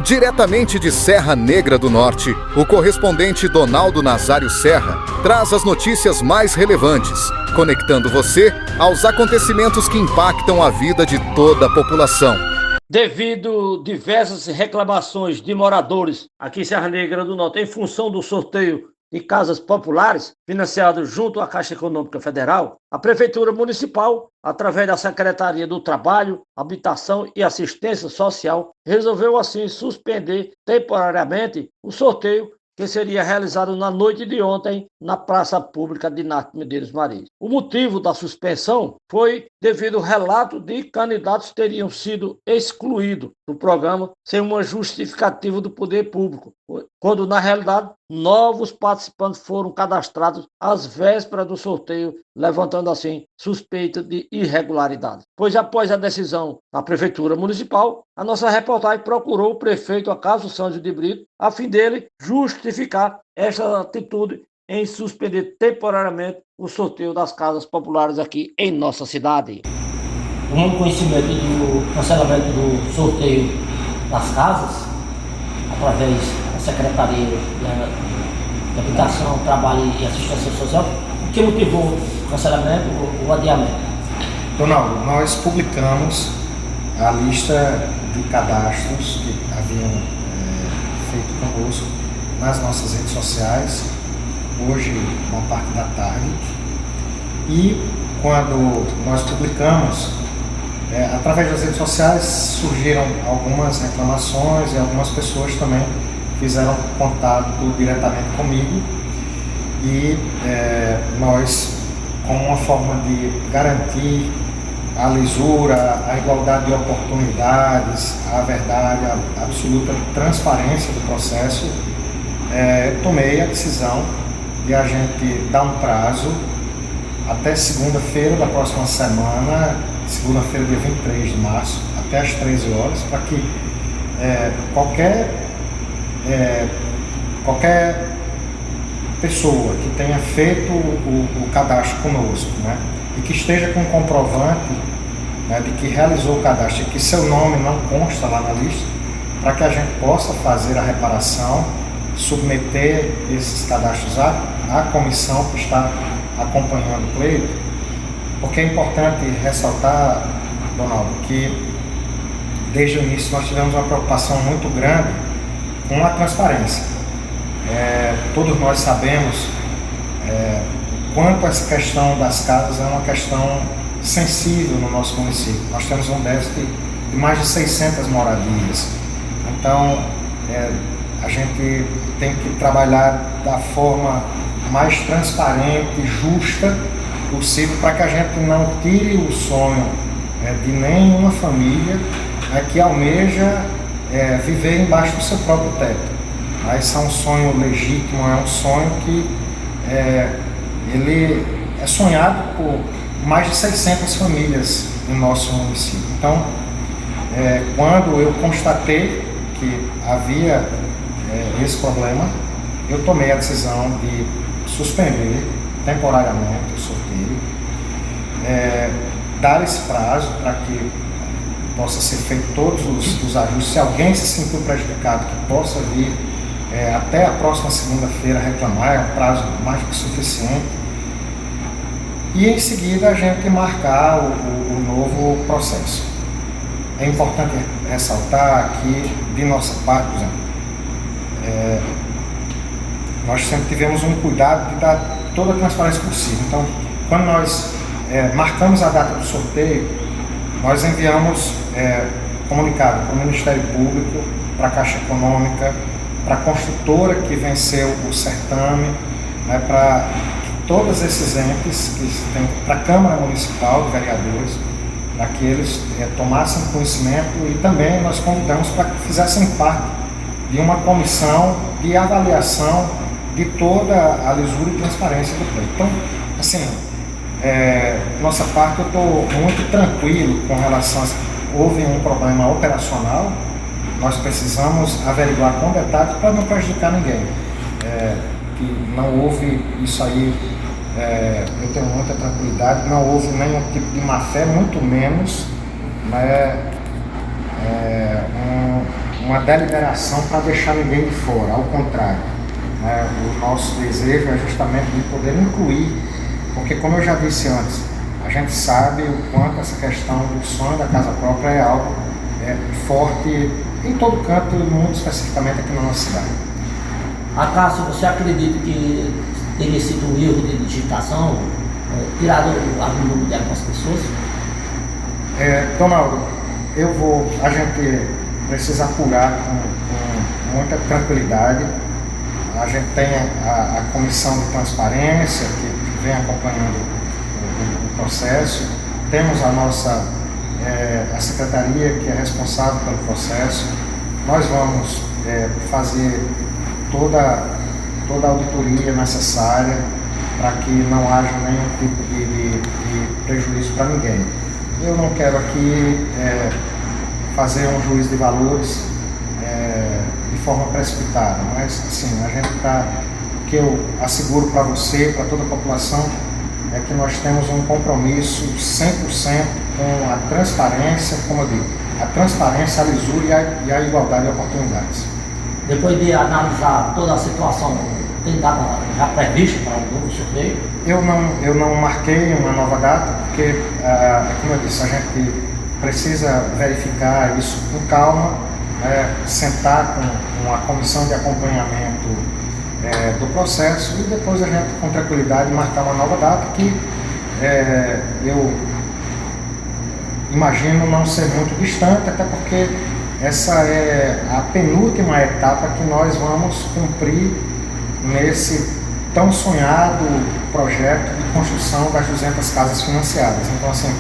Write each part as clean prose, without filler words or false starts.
Diretamente de Serra Negra do Norte, o correspondente Donaldo Nazário Serra traz as notícias mais relevantes, conectando você aos acontecimentos que impactam a vida de toda a população. Devido diversas reclamações de moradores aqui em Serra Negra do Norte, em função do sorteio de casas populares, financiado junto à Caixa Econômica Federal, a Prefeitura Municipal, através da Secretaria do Trabalho, Habitação e Assistência Social, resolveu assim suspender temporariamente o sorteio que seria realizado na noite de ontem na Praça Pública de Inácio Medeiros Marins. O motivo da suspensão foi devido ao relato de candidatos que teriam sido excluídos do programa sem uma justificativa do poder público, quando na realidade novos participantes foram cadastrados às vésperas do sorteio, levantando assim suspeita de irregularidade. Pois após a decisão da Prefeitura Municipal, a nossa reportagem procurou o prefeito Acácio Santos de Brito, a fim dele justificar esta atitude em suspender temporariamente o sorteio das casas populares aqui em nossa cidade. Tomando conhecimento do cancelamento do sorteio das casas, através da Secretaria de Habitação, Trabalho e Assistência Social, o que motivou o cancelamento ou o adiamento? Donaldo, nós publicamos a lista de cadastros que haviam feito conosco nas nossas redes sociais, hoje na parte da tarde, e quando nós publicamos, através das redes sociais surgiram algumas reclamações e algumas pessoas também fizeram contato diretamente comigo e nós, como uma forma de garantir a lisura, a igualdade de oportunidades, a verdade, a absoluta transparência do processo, tomei a decisão de a gente dar um prazo até segunda-feira da próxima semana, segunda-feira, dia 23 de março, até às 13 horas, para que qualquer pessoa que tenha feito o cadastro conosco, né, e que esteja com comprovante, né, de que realizou o cadastro e que seu nome não consta lá na lista, para que a gente possa fazer a reparação, submeter esses cadastros à comissão que está acompanhando o pleito, porque é importante ressaltar, Donaldo, que desde o início nós tivemos uma preocupação muito grande com a transparência. Todos nós sabemos quanto essa questão das casas é uma questão sensível no nosso município. Nós temos um déficit de mais de 600 moradias. Então, a gente tem que trabalhar da forma mais transparente e justa possível para que a gente não tire o sonho de nenhuma família que almeja viver embaixo do seu próprio teto. Esse é um sonho legítimo, é um sonho que ele é sonhado por mais de 600 famílias no nosso município. Então, quando eu constatei que havia esse problema, eu tomei a decisão de suspender temporariamente o sorteio, dar esse prazo para que possa ser feito todos os ajustes. Se alguém se sentiu prejudicado, que possa vir até a próxima segunda-feira reclamar, é um prazo mais que suficiente. E em seguida a gente marcar o novo processo. É importante ressaltar que, de nossa parte, por exemplo, nós sempre tivemos um cuidado de dar toda a transparência possível. Então, quando nós marcamos a data do sorteio, nós enviamos comunicado para o Ministério Público, para a Caixa Econômica, para a construtora que venceu o certame, né, para todos esses entes, para a Câmara Municipal de Vereadores, para que eles tomassem conhecimento, e também nós convidamos para que fizessem parte de uma comissão de avaliação de toda a lisura e transparência do pleito. Então, assim, nossa parte, eu estou muito tranquilo com relação a houve um problema operacional, nós precisamos averiguar com detalhes para não prejudicar ninguém. Que não houve isso aí, eu tenho muita tranquilidade, não houve nenhum tipo de má fé, muito menos, né, uma deliberação para deixar ninguém de fora, ao contrário. Né? O nosso desejo é justamente de poder incluir, porque como eu já disse antes, a gente sabe o quanto essa questão do sonho da casa própria é algo forte em todo canto, muito especificamente aqui na nossa cidade. Acácio, você acredita que teria sido um erro de digitação, tirado algum número dela para as pessoas? Donaldo, a gente precisa apurar com muita tranquilidade. A gente tem a comissão de transparência que vem acompanhando o processo. Temos a secretaria que é responsável pelo processo. Nós vamos fazer toda a auditoria necessária para que não haja nenhum tipo de prejuízo para ninguém. Eu não quero aqui fazer um juízo de valores de forma precipitada, mas assim, o que eu asseguro para você, para toda a população, é que nós temos um compromisso 100% com a transparência, como eu digo, a transparência, a lisura e a igualdade de oportunidades. Depois de analisar toda a situação, tem data já prevista para o novo sorteio? Eu não marquei uma nova data, porque, como eu disse, a gente precisa verificar isso com calma, sentar com a comissão de acompanhamento do processo e depois a gente, com tranquilidade, marcar uma nova data que eu imagino não ser muito distante, até porque essa é a penúltima etapa que nós vamos cumprir nesse tão sonhado projeto de construção das 200 casas financiadas. Então, assim,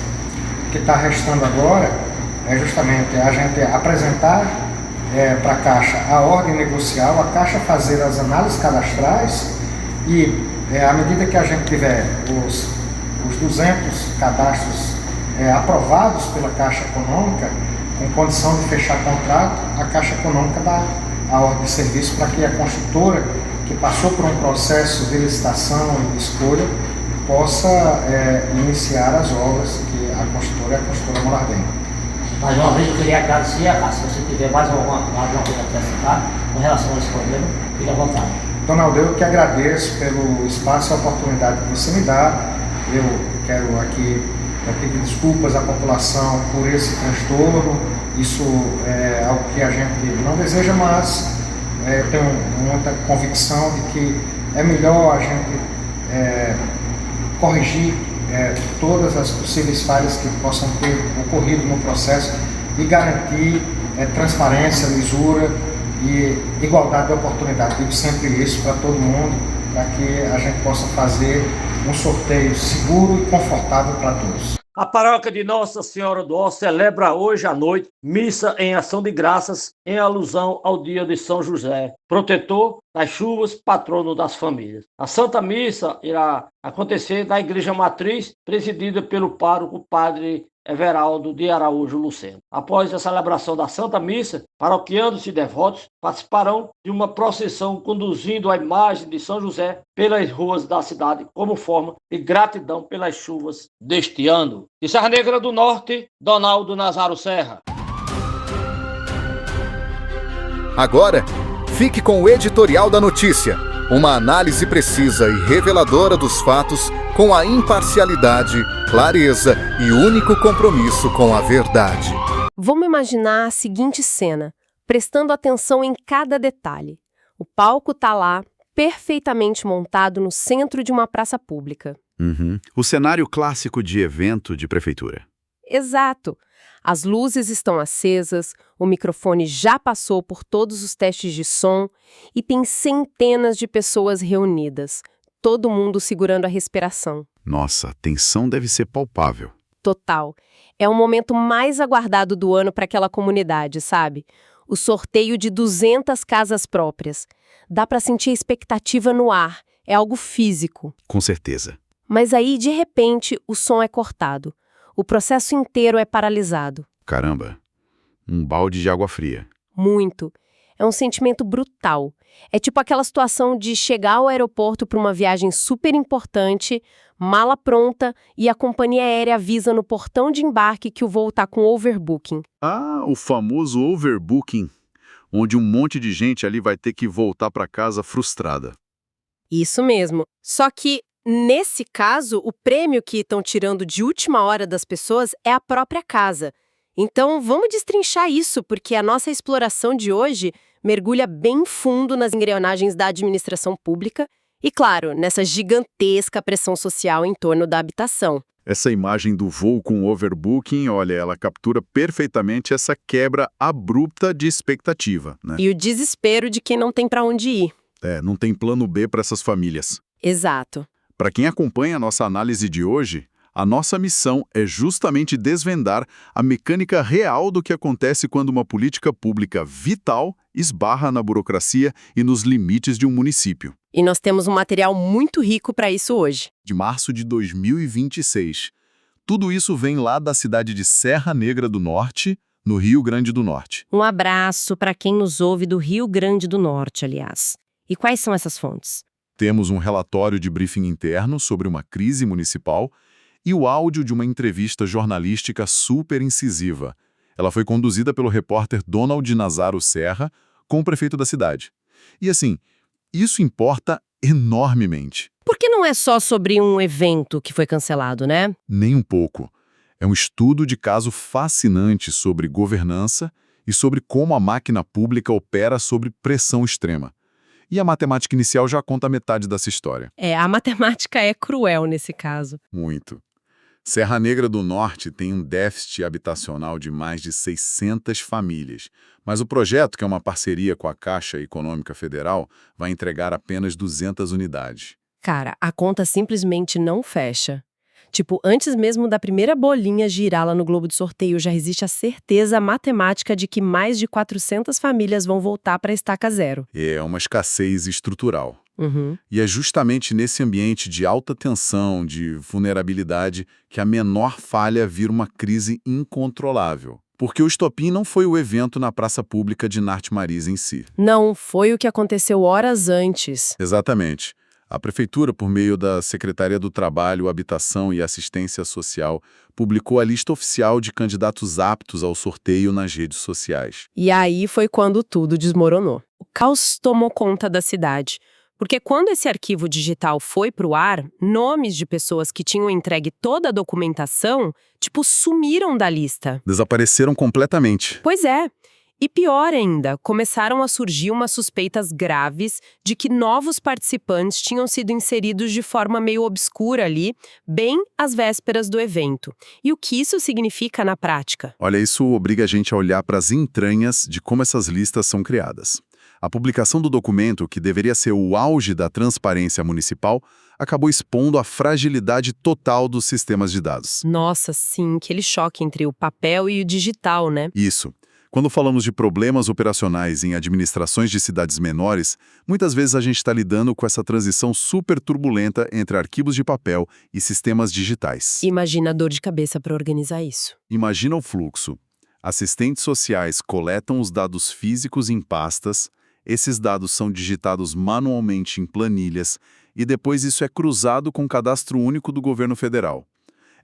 o que está restando agora é justamente a gente apresentar para a Caixa a ordem negocial, a Caixa fazer as análises cadastrais e, à medida que a gente tiver os 200 cadastros aprovados pela Caixa Econômica, com condição de fechar contrato, a Caixa Econômica dá a ordem de serviço para que a construtora, que passou por um processo de licitação e de escolha, possa iniciar as obras, que a construtora é a construtora Molardem. Mais uma vez eu queria agradecer, Acácio, se você tiver mais alguma coisa a acrescentar com relação a esse problema, fique à vontade. Donaldo, eu que agradeço pelo espaço e a oportunidade que você me dá. Eu quero aqui pedir desculpas à população por esse transtorno. Isso é algo que a gente não deseja, mas tenho muita convicção de que é melhor a gente corrigir todas as possíveis falhas que possam ter ocorrido no processo e garantir transparência, lisura e igualdade de oportunidade. Digo sempre isso para todo mundo, para que a gente possa fazer um sorteio seguro e confortável para todos. A paróquia de Nossa Senhora do Ó celebra hoje à noite missa em ação de graças em alusão ao dia de São José, protetor das chuvas, patrono das famílias. A Santa Missa irá acontecer na Igreja Matriz, presidida pelo pároco Padre Everaldo de Araújo Luceno. Após a celebração da Santa Missa, paroquianos e devotos participarão de uma procissão conduzindo a imagem de São José pelas ruas da cidade como forma de gratidão pelas chuvas deste ano. De Serra Negra do Norte, Donaldo Nazaro Serra. Agora, fique com o editorial da notícia, uma análise precisa e reveladora dos fatos com a imparcialidade, clareza e único compromisso com a verdade. Vamos imaginar a seguinte cena, prestando atenção em cada detalhe. O palco está lá, perfeitamente montado no centro de uma praça pública. O cenário clássico de evento de prefeitura. Exato. As luzes estão acesas, o microfone já passou por todos os testes de som e tem centenas de pessoas reunidas, todo mundo segurando a respiração. Nossa, a tensão deve ser palpável. Total. É o momento mais aguardado do ano para aquela comunidade, sabe? O sorteio de 200 casas próprias. Dá para sentir a expectativa no ar, é algo físico. Com certeza. Mas aí, de repente, o som é cortado. O processo inteiro é paralisado. Caramba, um balde de água fria. Muito. É um sentimento brutal. É tipo aquela situação de chegar ao aeroporto para uma viagem super importante, mala pronta e a companhia aérea avisa no portão de embarque que o voo está com overbooking. Ah, o famoso overbooking. onde um monte de gente ali vai ter que voltar para casa frustrada. Isso mesmo. Só que, nesse caso, o prêmio que estão tirando de última hora das pessoas é a própria casa. Então, vamos destrinchar isso, porque a nossa exploração de hoje mergulha bem fundo nas engrenagens da administração pública e, claro, nessa gigantesca pressão social em torno da habitação. Essa imagem do voo com overbooking, olha, ela captura perfeitamente essa quebra abrupta de expectativa, né? E o desespero de quem não tem para onde ir. Não tem plano B para essas famílias. Exato. Para quem acompanha a nossa análise de hoje, a nossa missão é justamente desvendar a mecânica real do que acontece quando uma política pública vital esbarra na burocracia e nos limites de um município. E nós temos um material muito rico para isso hoje. De março de 2026. Tudo isso vem lá da cidade de Serra Negra do Norte, no Rio Grande do Norte. Um abraço para quem nos ouve do Rio Grande do Norte, aliás. E quais são essas fontes? Temos um relatório de briefing interno sobre uma crise municipal e o áudio de uma entrevista jornalística super incisiva. Ela foi conduzida pelo repórter Donald Nazaro Serra com o prefeito da cidade. E assim, isso importa enormemente. Porque não é só sobre um evento que foi cancelado, né? Nem um pouco. É um estudo de caso fascinante sobre governança e sobre como a máquina pública opera sob pressão extrema. E a matemática inicial já conta metade dessa história. A matemática é cruel nesse caso. Muito. Serra Negra do Norte tem um déficit habitacional de mais de 600 famílias, mas o projeto, que é uma parceria com a Caixa Econômica Federal, vai entregar apenas 200 unidades. Cara, a conta simplesmente não fecha. Tipo, antes mesmo da primeira bolinha girar lá no globo de sorteio, já existe a certeza matemática de que mais de 400 famílias vão voltar para a estaca zero. É uma escassez estrutural. Uhum. E é justamente nesse ambiente de alta tensão, de vulnerabilidade, que a menor falha vira uma crise incontrolável. Porque o estopim não foi o evento na praça pública de Norte Marisa em si. Não, foi o que aconteceu horas antes. Exatamente. A Prefeitura, por meio da Secretaria do Trabalho, Habitação e Assistência Social, publicou a lista oficial de candidatos aptos ao sorteio nas redes sociais. E aí foi quando tudo desmoronou. O caos tomou conta da cidade. Porque quando esse arquivo digital foi pro ar, nomes de pessoas que tinham entregue toda a documentação, sumiram da lista. Desapareceram completamente. Pois é. E pior ainda, começaram a surgir umas suspeitas graves de que novos participantes tinham sido inseridos de forma meio obscura ali, bem às vésperas do evento. E o que isso significa na prática? Olha, isso obriga a gente a olhar para as entranhas de como essas listas são criadas. A publicação do documento, que deveria ser o auge da transparência municipal, acabou expondo a fragilidade total dos sistemas de dados. Nossa, sim, aquele choque entre o papel e o digital, né? Isso. Quando falamos de problemas operacionais em administrações de cidades menores, muitas vezes a gente está lidando com essa transição super turbulenta entre arquivos de papel e sistemas digitais. Imagina a dor de cabeça para organizar isso. Imagina o fluxo. Assistentes sociais coletam os dados físicos em pastas, esses dados são digitados manualmente em planilhas e depois isso é cruzado com o cadastro único do governo federal.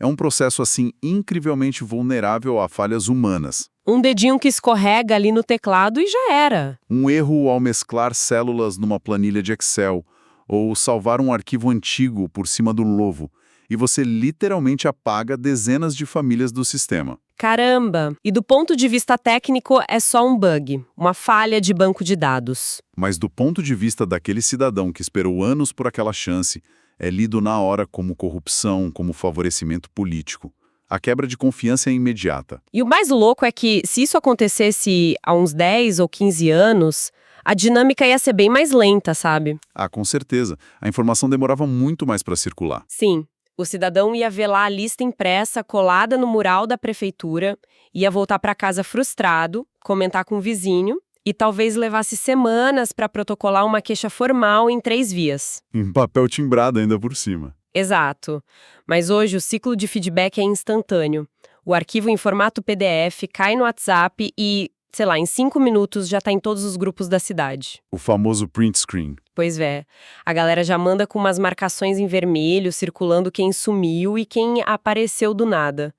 É um processo, assim, incrivelmente vulnerável a falhas humanas. Um dedinho que escorrega ali no teclado e já era. Um erro ao mesclar células numa planilha de Excel, ou salvar um arquivo antigo por cima do novo, e você literalmente apaga dezenas de famílias do sistema. Caramba! E do ponto de vista técnico, é só um bug, uma falha de banco de dados. Mas do ponto de vista daquele cidadão que esperou anos por aquela chance, é lido na hora como corrupção, como favorecimento político. A quebra de confiança é imediata. E o mais louco é que, se isso acontecesse há uns 10 ou 15 anos, a dinâmica ia ser bem mais lenta, sabe? Ah, com certeza. A informação demorava muito mais para circular. Sim. O cidadão ia ver lá a lista impressa, colada no mural da prefeitura, ia voltar para casa frustrado, comentar com o vizinho e talvez levasse semanas para protocolar uma queixa formal em 3 vias. Em papel timbrado ainda por cima. Exato. Mas hoje o ciclo de feedback é instantâneo. O arquivo em formato PDF cai no WhatsApp e, sei lá, em 5 minutos já está em todos os grupos da cidade. O famoso print screen. Pois é. A galera já manda com umas marcações em vermelho, circulando quem sumiu e quem apareceu do nada.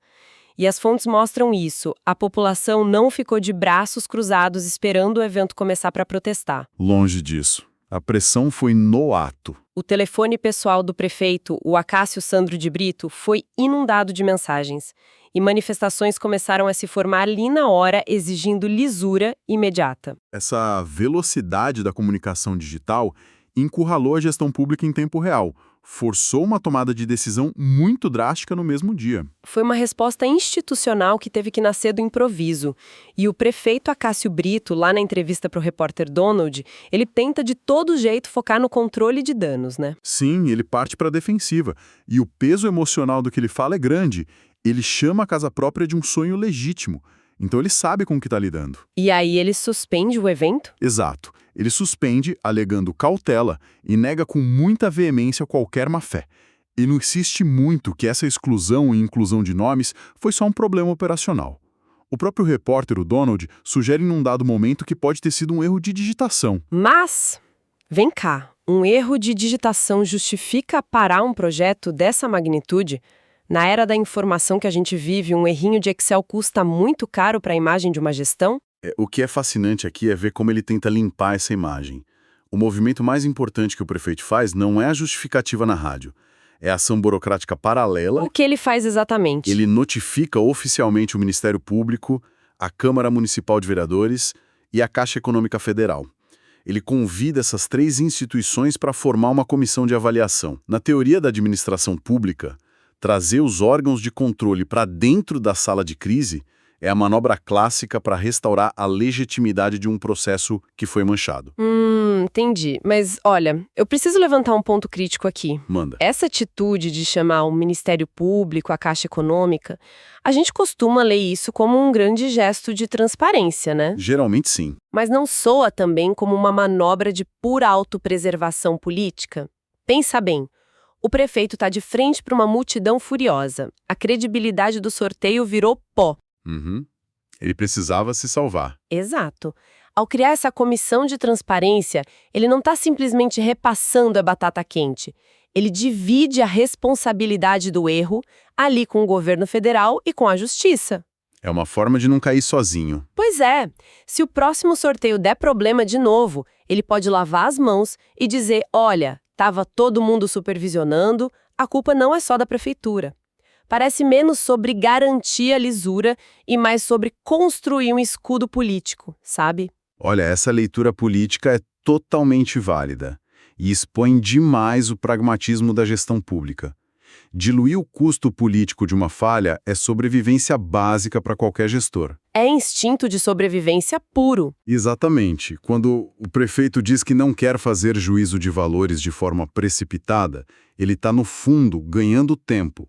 E as fontes mostram isso. A população não ficou de braços cruzados esperando o evento começar para protestar. Longe disso. A pressão foi no ato. O telefone pessoal do prefeito, o Acácio Sandro de Brito, foi inundado de mensagens. E manifestações começaram a se formar ali na hora, exigindo lisura imediata. Essa velocidade da comunicação digital encurralou a gestão pública em tempo real, forçou uma tomada de decisão muito drástica no mesmo dia. Foi uma resposta institucional que teve que nascer do improviso. E o prefeito Acácio Brito, lá na entrevista para o repórter Donald, ele tenta de todo jeito focar no controle de danos, né? Sim, ele parte para a defensiva. E o peso emocional do que ele fala é grande. Ele chama a casa própria de um sonho legítimo. Então ele sabe com o que está lidando. E aí ele suspende o evento? Exato. Ele suspende, alegando cautela, e nega com muita veemência qualquer má-fé. Ele insiste muito que essa exclusão e inclusão de nomes foi só um problema operacional. O próprio repórter, o Donald, sugere num dado momento que pode ter sido um erro de digitação. Mas, vem cá, um erro de digitação justifica parar um projeto dessa magnitude? Na era da informação que a gente vive, um errinho de Excel custa muito caro para a imagem de uma gestão? O que é fascinante aqui é ver como ele tenta limpar essa imagem. O movimento mais importante que o prefeito faz não é a justificativa na rádio. É a ação burocrática paralela. O que ele faz exatamente? Ele notifica oficialmente o Ministério Público, a Câmara Municipal de Vereadores e a Caixa Econômica Federal. Ele convida essas 3 instituições para formar uma comissão de avaliação. Na teoria da administração pública, trazer os órgãos de controle para dentro da sala de crise é a manobra clássica para restaurar a legitimidade de um processo que foi manchado. Entendi. Mas, olha, eu preciso levantar um ponto crítico aqui. Manda. Essa atitude de chamar o Ministério Público, a Caixa Econômica, a gente costuma ler isso como um grande gesto de transparência, né? Geralmente sim. Mas não soa também como uma manobra de pura autopreservação política? Pensa bem. O prefeito está de frente para uma multidão furiosa. A credibilidade do sorteio virou pó. Ele precisava se salvar. Exato. Ao criar essa comissão de transparência, ele não está simplesmente repassando a batata quente. Ele divide a responsabilidade do erro ali com o governo federal e com a justiça. É uma forma de não cair sozinho. Pois é. Se o próximo sorteio der problema de novo, ele pode lavar as mãos e dizer, olha, estava todo mundo supervisionando, a culpa não é só da prefeitura. Parece menos sobre garantir a lisura e mais sobre construir um escudo político, sabe? Olha, essa leitura política é totalmente válida e expõe demais o pragmatismo da gestão pública. Diluir o custo político de uma falha é sobrevivência básica para qualquer gestor. É instinto de sobrevivência puro. Exatamente. Quando o prefeito diz que não quer fazer juízo de valores de forma precipitada, ele está, no fundo, ganhando tempo.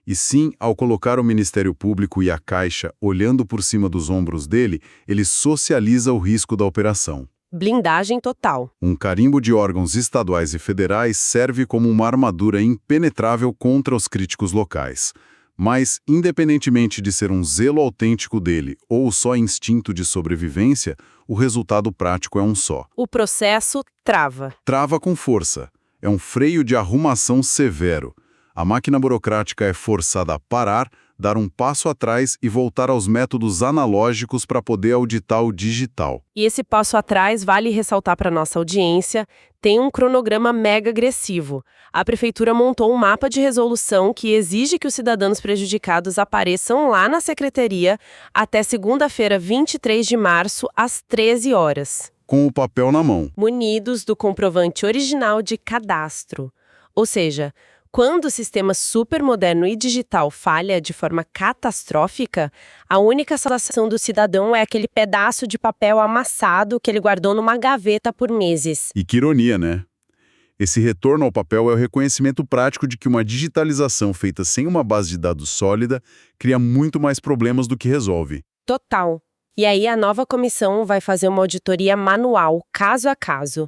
E sim, ao colocar o Ministério Público e a Caixa olhando por cima dos ombros dele, ele socializa o risco da operação. Blindagem total. Um carimbo de órgãos estaduais e federais serve como uma armadura impenetrável contra os críticos locais. Mas, independentemente de ser um zelo autêntico dele ou só instinto de sobrevivência, o resultado prático é um só. O processo trava. Trava com força. É um freio de arrumação severo. A máquina burocrática é forçada a parar, dar um passo atrás e voltar aos métodos analógicos para poder auditar o digital. E esse passo atrás, vale ressaltar para nossa audiência, tem um cronograma mega agressivo. A prefeitura montou um mapa de resolução que exige que os cidadãos prejudicados apareçam lá na secretaria até segunda-feira, 23 de março, às 13 horas. Com o papel na mão. Munidos do comprovante original de cadastro. Ou seja, quando o sistema supermoderno e digital falha de forma catastrófica, a única salvação do cidadão é aquele pedaço de papel amassado que ele guardou numa gaveta por meses. E que ironia, né? Esse retorno ao papel é o reconhecimento prático de que uma digitalização feita sem uma base de dados sólida cria muito mais problemas do que resolve. Total. E aí a nova comissão vai fazer uma auditoria manual, caso a caso.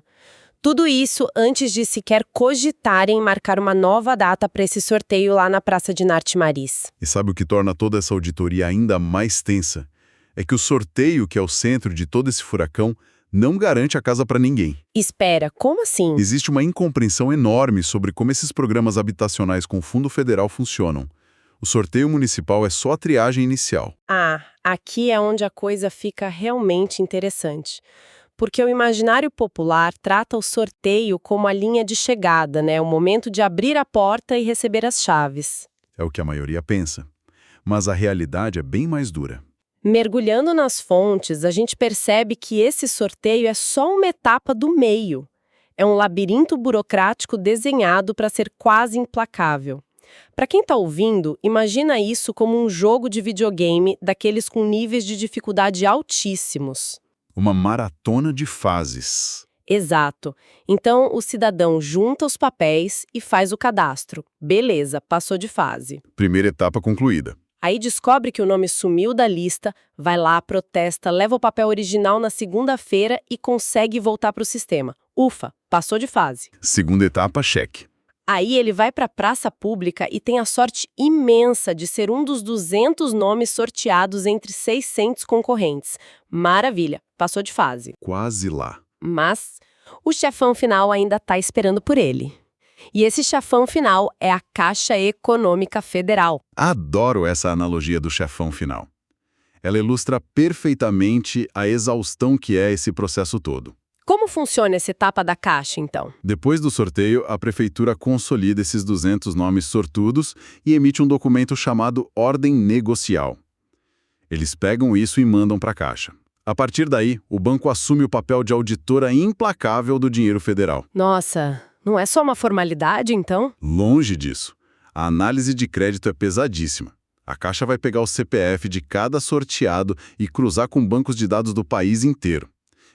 Tudo isso antes de sequer cogitarem marcar uma nova data para esse sorteio lá na Praça de Narte Maris. E sabe o que torna toda essa auditoria ainda mais tensa? É que o sorteio, que é o centro de todo esse furacão, não garante a casa para ninguém. Espera, como assim? Existe uma incompreensão enorme sobre como esses programas habitacionais com fundo federal funcionam. O sorteio municipal é só a triagem inicial. Ah, aqui é onde a coisa fica realmente interessante. Porque o imaginário popular trata o sorteio como a linha de chegada, né? O momento de abrir a porta e receber as chaves. É o que a maioria pensa. Mas a realidade é bem mais dura. Mergulhando nas fontes, a gente percebe que esse sorteio é só uma etapa do meio. É um labirinto burocrático desenhado para ser quase implacável. Para quem está ouvindo, imagina isso como um jogo de videogame daqueles com níveis de dificuldade altíssimos. Uma maratona de fases. Exato. Então, o cidadão junta os papéis e faz o cadastro. Beleza, passou de fase. Primeira etapa concluída. Aí descobre que o nome sumiu da lista, vai lá, protesta, leva o papel original na segunda-feira e consegue voltar para o sistema. Ufa, passou de fase. Segunda etapa, cheque. Aí ele vai para a praça pública e tem a sorte imensa de ser um dos 200 nomes sorteados entre 600 concorrentes. Maravilha, passou de fase. Quase lá. Mas o chefão final ainda está esperando por ele. E esse chefão final é a Caixa Econômica Federal. Adoro essa analogia do chefão final. Ela ilustra perfeitamente a exaustão que é esse processo todo. Como funciona essa etapa da Caixa, então? Depois do sorteio, a prefeitura consolida esses 200 nomes sortudos e emite um documento chamado Ordem Negocial. Eles pegam isso e mandam para a Caixa. A partir daí, o banco assume o papel de auditora implacável do dinheiro federal. Nossa, não é só uma formalidade, então? Longe disso. A análise de crédito é pesadíssima. A Caixa vai pegar o CPF de cada sorteado e cruzar com bancos de dados do país inteiro.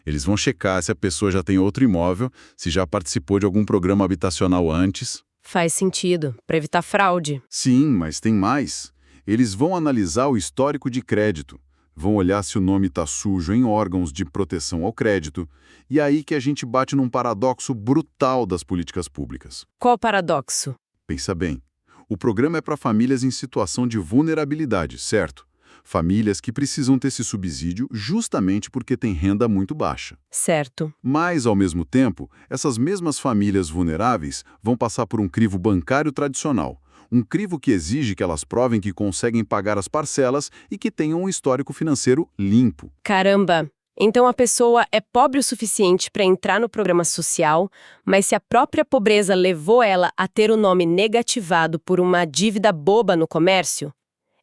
Eles vão checar se a pessoa já tem outro imóvel, se já participou de algum programa habitacional antes. Faz sentido, para evitar fraude. Sim, mas tem mais. Eles vão analisar o histórico de crédito, vão olhar se o nome está sujo em órgãos de proteção ao crédito, e é aí que a gente bate num paradoxo brutal das políticas públicas. Qual o paradoxo? Pensa bem, o programa é para famílias em situação de vulnerabilidade, certo? Famílias que precisam ter esse subsídio justamente porque têm renda muito baixa. Certo. Mas, ao mesmo tempo, essas mesmas famílias vulneráveis vão passar por um crivo bancário tradicional. Um crivo que exige que elas provem que conseguem pagar as parcelas e que tenham um histórico financeiro limpo. Caramba! Então a pessoa é pobre o suficiente para entrar no programa social, mas se a própria pobreza levou ela a ter o nome negativado por uma dívida boba no comércio,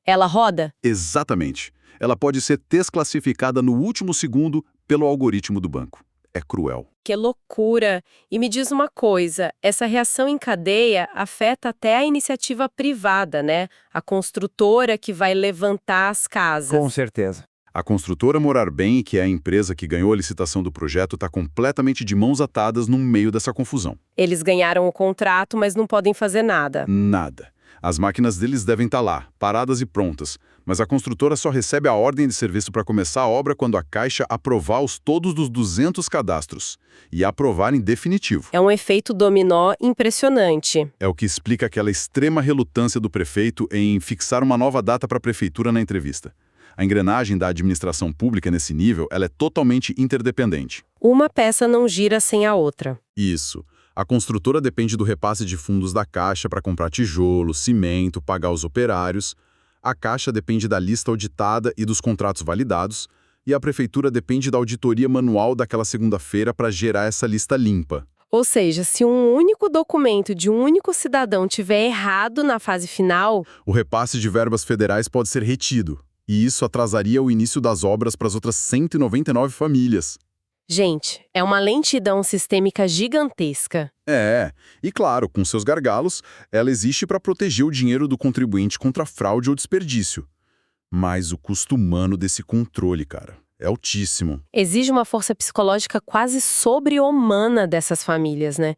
ela roda? Exatamente. Ela pode ser desclassificada no último segundo pelo algoritmo do banco. É cruel. Que loucura! E me diz uma coisa, essa reação em cadeia afeta até a iniciativa privada, né? A construtora que vai levantar as casas. Com certeza. A construtora Morar Bem, que é a empresa que ganhou a licitação do projeto, está completamente de mãos atadas no meio dessa confusão. Eles ganharam o contrato, mas não podem fazer nada. Nada. As máquinas deles devem estar lá, paradas e prontas, mas a construtora só recebe a ordem de serviço para começar a obra quando a Caixa aprovar todos os 200 cadastros e aprovar em definitivo. É um efeito dominó impressionante. É o que explica aquela extrema relutância do prefeito em fixar uma nova data para a prefeitura na entrevista. A engrenagem da administração pública nesse nível, ela é totalmente interdependente. Uma peça não gira sem a outra. Isso. A construtora depende do repasse de fundos da Caixa para comprar tijolo, cimento, pagar os operários. A Caixa depende da lista auditada e dos contratos validados. E a Prefeitura depende da auditoria manual daquela segunda-feira para gerar essa lista limpa. Ou seja, se um único documento de um único cidadão tiver errado na fase final, o repasse de verbas federais pode ser retido. E isso atrasaria o início das obras para as outras 199 famílias. Gente, é uma lentidão sistêmica gigantesca. E claro, com seus gargalos, ela existe para proteger o dinheiro do contribuinte contra fraude ou desperdício. Mas o custo humano desse controle, cara, é altíssimo. Exige uma força psicológica quase sobre-humana dessas famílias, né?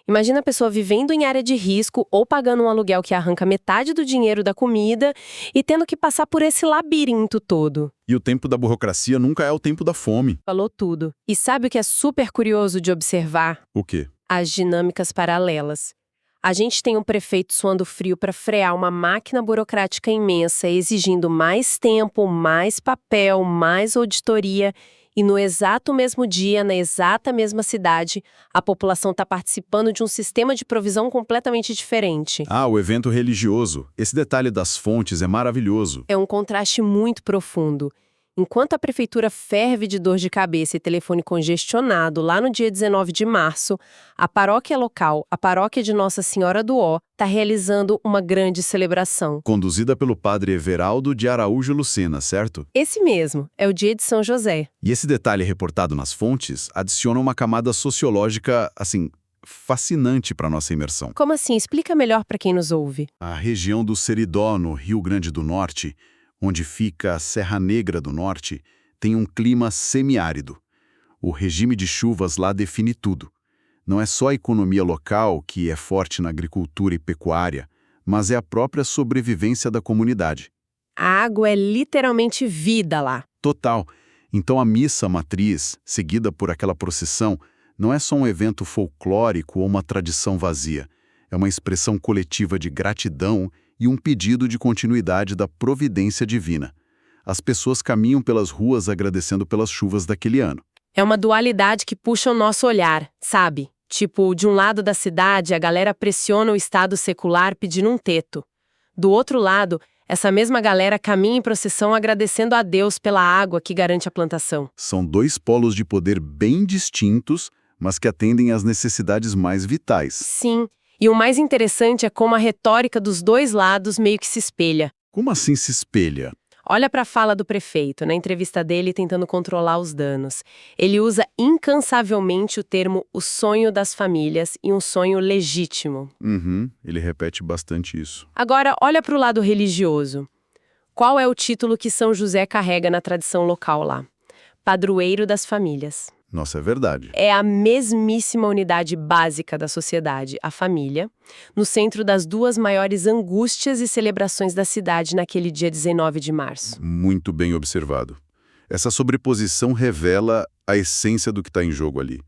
Imagina a pessoa vivendo em área de risco ou pagando um aluguel que arranca metade do dinheiro da comida e tendo que passar por esse labirinto todo. E o tempo da burocracia nunca é o tempo da fome. Falou tudo. E sabe o que é super curioso de observar? O quê? As dinâmicas paralelas. A gente tem um prefeito suando frio para frear uma máquina burocrática imensa, exigindo mais tempo, mais papel, mais auditoria. E no exato mesmo dia, na exata mesma cidade, a população está participando de um sistema de provisão completamente diferente. Ah, o evento religioso. Esse detalhe das fontes é maravilhoso. É um contraste muito profundo. Enquanto a prefeitura ferve de dor de cabeça e telefone congestionado lá no dia 19 de março, a paróquia local, a paróquia de Nossa Senhora do Ó, está realizando uma grande celebração. Conduzida pelo padre Everaldo de Araújo Lucena, certo? Esse mesmo, é o dia de São José. E esse detalhe reportado nas fontes adiciona uma camada sociológica, assim, fascinante para nossa imersão. Como assim? Explica melhor para quem nos ouve. A região do Seridó, no Rio Grande do Norte, onde fica a Serra Negra do Norte, tem um clima semiárido. O regime de chuvas lá define tudo. Não é só a economia local, que é forte na agricultura e pecuária, mas é a própria sobrevivência da comunidade. A água é literalmente vida lá. Total. Então a missa matriz, seguida por aquela procissão, não é só um evento folclórico ou uma tradição vazia. É uma expressão coletiva de gratidão e um pedido de continuidade da providência divina. As pessoas caminham pelas ruas agradecendo pelas chuvas daquele ano. É uma dualidade que puxa o nosso olhar, sabe? Tipo, de um lado da cidade, a galera pressiona o Estado secular pedindo um teto. Do outro lado, essa mesma galera caminha em procissão agradecendo a Deus pela água que garante a plantação. São dois polos de poder bem distintos, mas que atendem às necessidades mais vitais. Sim. E o mais interessante é como a retórica dos dois lados meio que se espelha. Como assim se espelha? Olha para a fala do prefeito, na entrevista dele tentando controlar os danos. Ele usa incansavelmente o termo o sonho das famílias e um sonho legítimo. Ele repete bastante isso. Agora, olha para o lado religioso. Qual é o título que São José carrega na tradição local lá? Padroeiro das famílias. Nossa, é verdade. É a mesmíssima unidade básica da sociedade, a família, no centro das duas maiores angústias e celebrações da cidade naquele dia 19 de março. Muito bem observado. Essa sobreposição revela a essência do que está em jogo ali.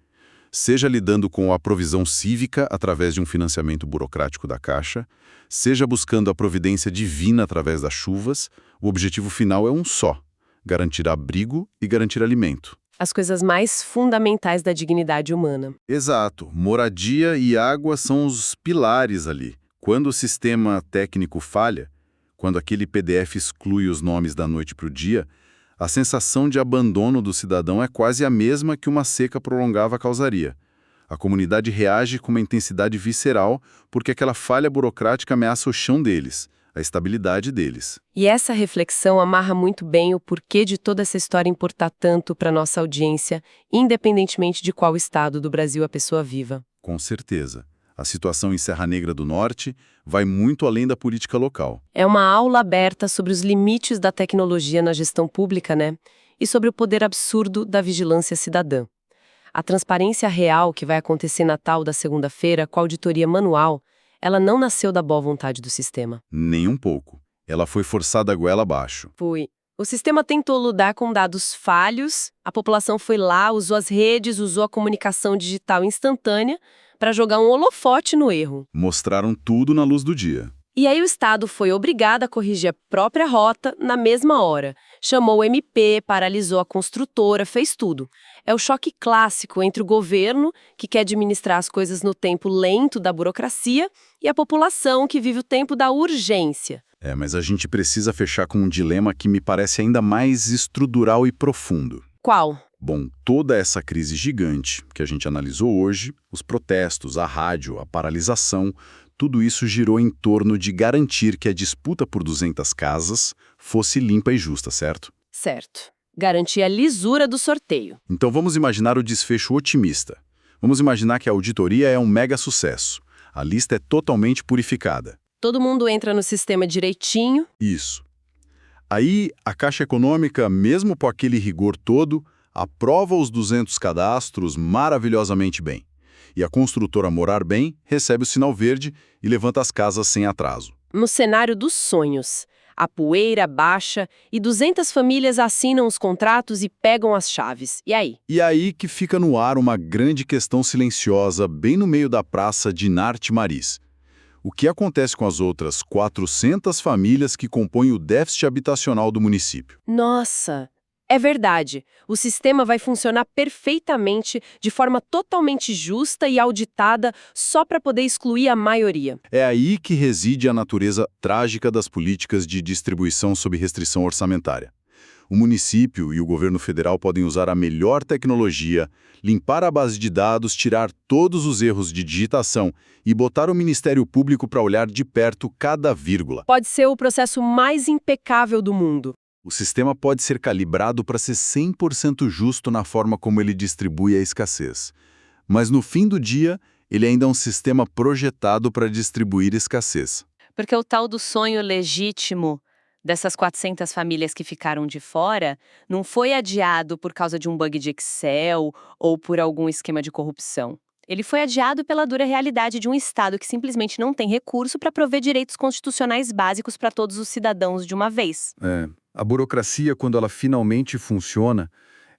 Seja lidando com a provisão cívica através de um financiamento burocrático da Caixa, seja buscando a providência divina através das chuvas, o objetivo final é um só: garantir abrigo e garantir alimento. As coisas mais fundamentais da dignidade humana. Exato. Moradia e água são os pilares ali. Quando o sistema técnico falha, quando aquele PDF exclui os nomes da noite para o dia, a sensação de abandono do cidadão é quase a mesma que uma seca prolongada causaria. A comunidade reage com uma intensidade visceral porque aquela falha burocrática ameaça o chão deles, a estabilidade deles. E essa reflexão amarra muito bem o porquê de toda essa história importar tanto para nossa audiência, independentemente de qual estado do Brasil a pessoa viva. Com certeza. A situação em Serra Negra do Norte vai muito além da política local. É uma aula aberta sobre os limites da tecnologia na gestão pública, né? E sobre o poder absurdo da vigilância cidadã. A transparência real que vai acontecer na tal da segunda-feira, com a auditoria manual, ela não nasceu da boa vontade do sistema. Nem um pouco. Ela foi forçada a goela abaixo. Foi. O sistema tentou lidar com dados falhos, a população foi lá, usou as redes, usou a comunicação digital instantânea para jogar um holofote no erro. Mostraram tudo na luz do dia. E aí o Estado foi obrigado a corrigir a própria rota na mesma hora. Chamou o MP, paralisou a construtora, fez tudo. É o choque clássico entre o governo, que quer administrar as coisas no tempo lento da burocracia, e a população, que vive o tempo da urgência. Mas a gente precisa fechar com um dilema que me parece ainda mais estrutural e profundo. Qual? Bom, toda essa crise gigante que a gente analisou hoje, os protestos, a rádio, a paralisação, tudo isso girou em torno de garantir que a disputa por 200 casas fosse limpa e justa, certo? Certo. Garantir a lisura do sorteio. Então vamos imaginar o desfecho otimista. Vamos imaginar que a auditoria é um mega sucesso. A lista é totalmente purificada. Todo mundo entra no sistema direitinho. Isso. Aí a Caixa Econômica, mesmo com aquele rigor todo, aprova os 200 cadastros maravilhosamente bem. E a construtora Morar Bem recebe o sinal verde e levanta as casas sem atraso. No cenário dos sonhos, a poeira baixa e 200 famílias assinam os contratos e pegam as chaves. E aí? E aí que fica no ar uma grande questão silenciosa bem no meio da praça de Narte Maris. O que acontece com as outras 400 famílias que compõem o déficit habitacional do município? Nossa, É verdade. O sistema vai funcionar perfeitamente, de forma totalmente justa e auditada, só para poder excluir a maioria. É aí que reside a natureza trágica das políticas de distribuição sob restrição orçamentária. O município e o governo federal podem usar a melhor tecnologia, limpar a base de dados, tirar todos os erros de digitação e botar o Ministério Público para olhar de perto cada vírgula. Pode ser o processo mais impecável do mundo. O sistema pode ser calibrado para ser 100% justo na forma como ele distribui a escassez. Mas no fim do dia, ele ainda é um sistema projetado para distribuir escassez. Porque o tal do sonho legítimo dessas 400 famílias que ficaram de fora não foi adiado por causa de um bug de Excel ou por algum esquema de corrupção. Ele foi adiado pela dura realidade de um Estado que simplesmente não tem recurso para prover direitos constitucionais básicos para todos os cidadãos de uma vez. A burocracia, quando ela finalmente funciona,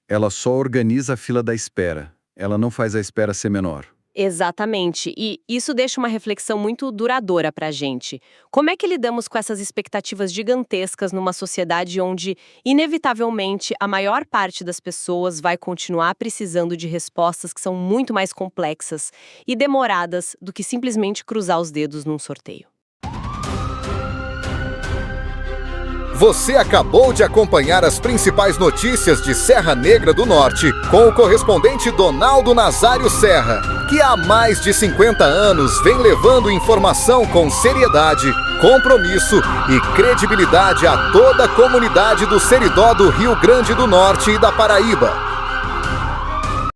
ela só organiza a fila da espera. Ela não faz a espera ser menor. Exatamente, e isso deixa uma reflexão muito duradoura para a gente. Como é que lidamos com essas expectativas gigantescas numa sociedade onde, inevitavelmente, a maior parte das pessoas vai continuar precisando de respostas que são muito mais complexas e demoradas do que simplesmente cruzar os dedos num sorteio? Você acabou de acompanhar as principais notícias de Serra Negra do Norte com o correspondente Donaldo Nazário Serra, que há mais de 50 anos vem levando informação com seriedade, compromisso e credibilidade a toda a comunidade do Seridó do Rio Grande do Norte e da Paraíba.